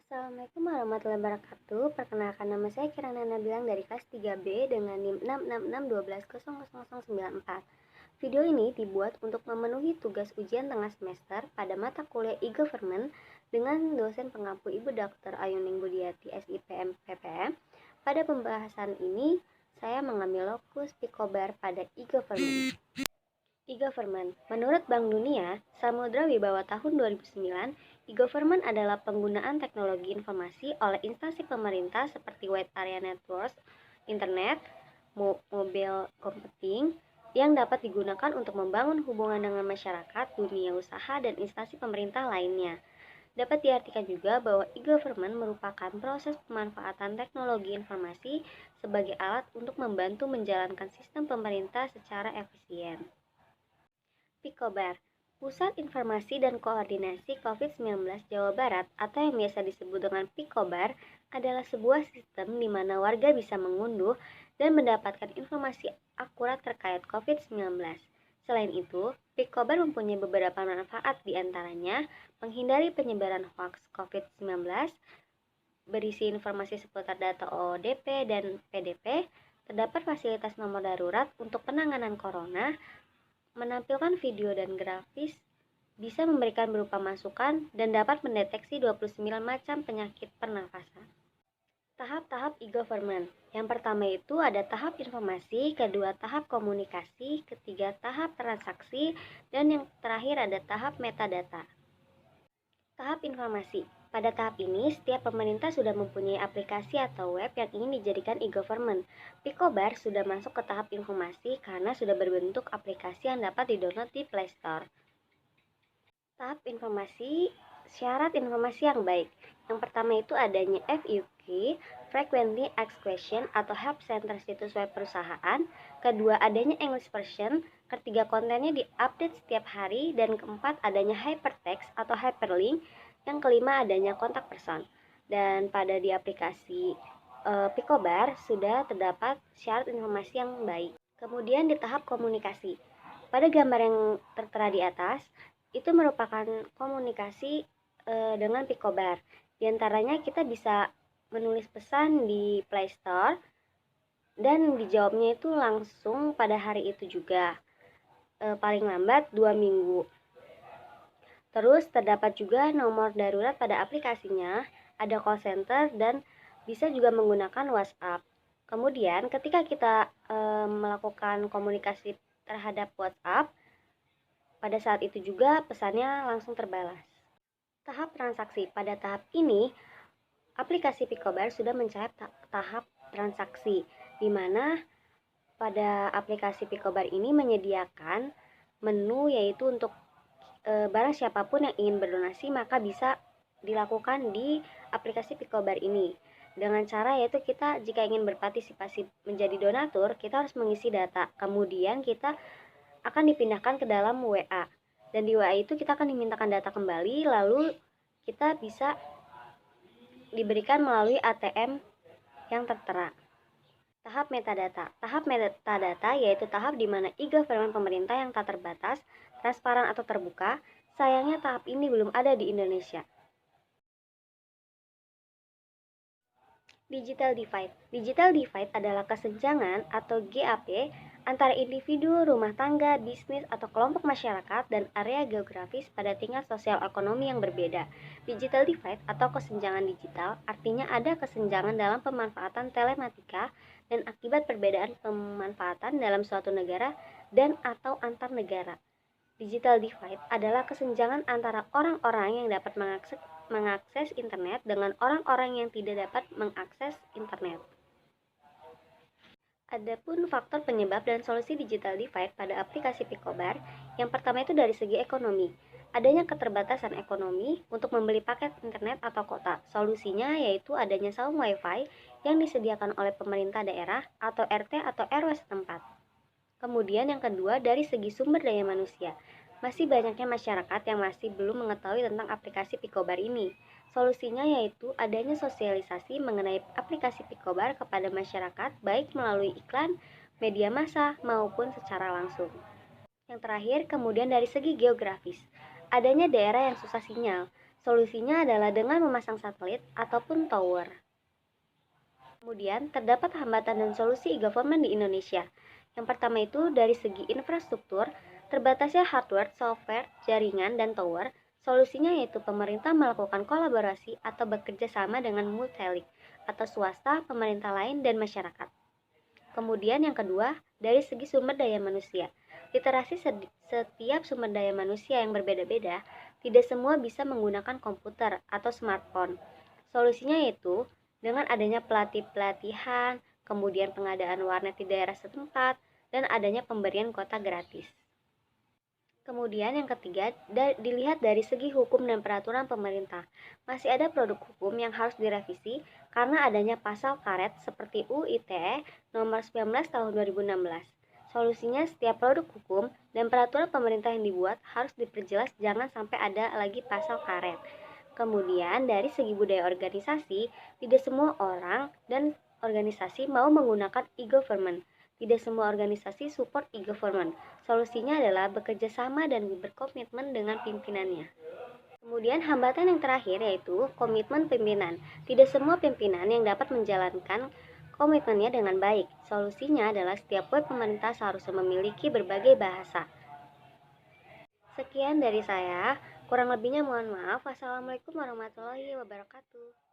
Assalamualaikum warahmatullahi wabarakatuh. Perkenalkan, nama saya Kirana Nabilang dari kelas 3B dengan NIM 666120094. Video ini dibuat untuk memenuhi tugas ujian tengah semester pada mata kuliah e-government dengan dosen pengampu Ibu Dr. Ayuning Budiati SIPM PPM. Pada pembahasan ini, saya mengambil lokus Picobar pada e-government. E-government. Menurut Bank Dunia, Samudra Wibawa tahun 2009, e-government adalah penggunaan teknologi informasi oleh instansi pemerintah seperti wide area networks, internet, mobile computing, yang dapat digunakan untuk membangun hubungan dengan masyarakat, dunia usaha, dan instansi pemerintah lainnya. Dapat diartikan juga bahwa e-government merupakan proses pemanfaatan teknologi informasi sebagai alat untuk membantu menjalankan sistem pemerintah secara efisien. Picobar, Pusat Informasi dan Koordinasi COVID-19 Jawa Barat atau yang biasa disebut dengan Picobar adalah sebuah sistem di mana warga bisa mengunduh dan mendapatkan informasi akurat terkait COVID-19. Selain itu, Picobar mempunyai beberapa manfaat, di antaranya menghindari penyebaran hoaks COVID-19, berisi informasi seputar data ODP dan PDP, terdapat fasilitas nomor darurat untuk penanganan corona, menampilkan video dan grafis, bisa memberikan berupa masukan, dan dapat mendeteksi 29 macam penyakit pernafasan. Tahap-tahap e-government. Yang pertama itu ada tahap informasi, kedua tahap komunikasi, ketiga tahap transaksi, dan yang terakhir ada tahap metadata. Tahap informasi. Pada tahap ini, setiap pemerintah sudah mempunyai aplikasi atau web yang ingin dijadikan e-government. Picobar sudah masuk ke tahap informasi karena sudah berbentuk aplikasi yang dapat didownload di Play Store. Tahap informasi, syarat informasi yang baik. Yang pertama itu adanya FAQ, Frequently Asked Question atau Help Center situs web perusahaan. Kedua, adanya English version. Ketiga, kontennya diupdate setiap hari. Dan keempat, adanya hypertext atau hyperlink. Yang kelima, adanya kontak person. Dan pada di aplikasi Picobar sudah terdapat syarat informasi yang baik. Kemudian di tahap komunikasi. Pada gambar yang tertera di atas, itu merupakan komunikasi dengan Picobar. Di antaranya kita bisa menulis pesan di Play Store dan dijawabnya itu langsung pada hari itu juga, paling lambat 2 minggu. Terus terdapat juga nomor darurat pada aplikasinya, ada call center dan bisa juga menggunakan WhatsApp. Kemudian ketika kita melakukan komunikasi terhadap WhatsApp, pada saat itu juga pesannya langsung terbalas. Tahap transaksi. Pada tahap ini, aplikasi Picobar sudah mencapai tahap transaksi, di mana pada aplikasi Picobar ini menyediakan menu yaitu untuk barang siapapun yang ingin berdonasi maka bisa dilakukan di aplikasi Picobar ini. Dengan cara yaitu kita jika ingin berpartisipasi menjadi donatur, kita harus mengisi data. Kemudian kita akan dipindahkan ke dalam WA. Dan di WA itu kita akan dimintakan data kembali, lalu kita bisa diberikan melalui ATM yang tertera. Tahap metadata. Tahap metadata yaitu tahap di mana e-government pemerintah yang tak terbatas, transparan atau terbuka. Sayangnya tahap ini belum ada di Indonesia. Digital Divide. Digital Divide adalah kesenjangan atau GAP antara individu, rumah tangga, bisnis, atau kelompok masyarakat dan area geografis pada tingkat sosial ekonomi yang berbeda. Digital divide atau kesenjangan digital artinya ada kesenjangan dalam pemanfaatan telematika dan akibat perbedaan pemanfaatan dalam suatu negara dan atau antar negara. Digital divide adalah kesenjangan antara orang-orang yang dapat mengakses internet dengan orang-orang yang tidak dapat mengakses internet. Adapun faktor penyebab dan solusi digital divide pada aplikasi Picobar, yang pertama itu dari segi ekonomi. Adanya keterbatasan ekonomi untuk membeli paket internet atau kuota. Solusinya yaitu adanya saung wifi yang disediakan oleh pemerintah daerah atau RT atau RW setempat. Kemudian yang kedua dari segi sumber daya manusia. Masih banyaknya masyarakat yang masih belum mengetahui tentang aplikasi Picobar ini. Solusinya yaitu adanya sosialisasi mengenai aplikasi Picobar kepada masyarakat baik melalui iklan, media massa, maupun secara langsung. Yang terakhir, kemudian dari segi geografis. Adanya daerah yang susah sinyal. Solusinya adalah dengan memasang satelit ataupun tower. Kemudian, terdapat hambatan dan solusi e-government di Indonesia. Yang pertama itu dari segi infrastruktur, terbatasnya hardware, software, jaringan, dan tower. Solusinya yaitu pemerintah melakukan kolaborasi atau bekerja sama dengan multilik atau swasta, pemerintah lain, dan masyarakat. Kemudian yang kedua, dari segi sumber daya manusia. Literasi setiap sumber daya manusia yang berbeda-beda, tidak semua bisa menggunakan komputer atau smartphone. Solusinya yaitu dengan adanya pelatihan, kemudian pengadaan warnet di daerah setempat, dan adanya pemberian kuota gratis. Kemudian yang ketiga, dilihat dari segi hukum dan peraturan pemerintah. Masih ada produk hukum yang harus direvisi karena adanya pasal karet seperti UU ITE nomor 19 tahun 2016. Solusinya setiap produk hukum dan peraturan pemerintah yang dibuat harus diperjelas, jangan sampai ada lagi pasal karet. Kemudian dari segi budaya organisasi, tidak semua orang dan organisasi mau menggunakan e-government. Tidak semua organisasi support e-government. Solusinya adalah bekerja sama dan berkomitmen dengan pimpinannya. Kemudian hambatan yang terakhir yaitu komitmen pimpinan. Tidak semua pimpinan yang dapat menjalankan komitmennya dengan baik. Solusinya adalah setiap web pemerintah seharusnya memiliki berbagai bahasa. Sekian dari saya, kurang lebihnya mohon maaf. Wassalamualaikum warahmatullahi wabarakatuh.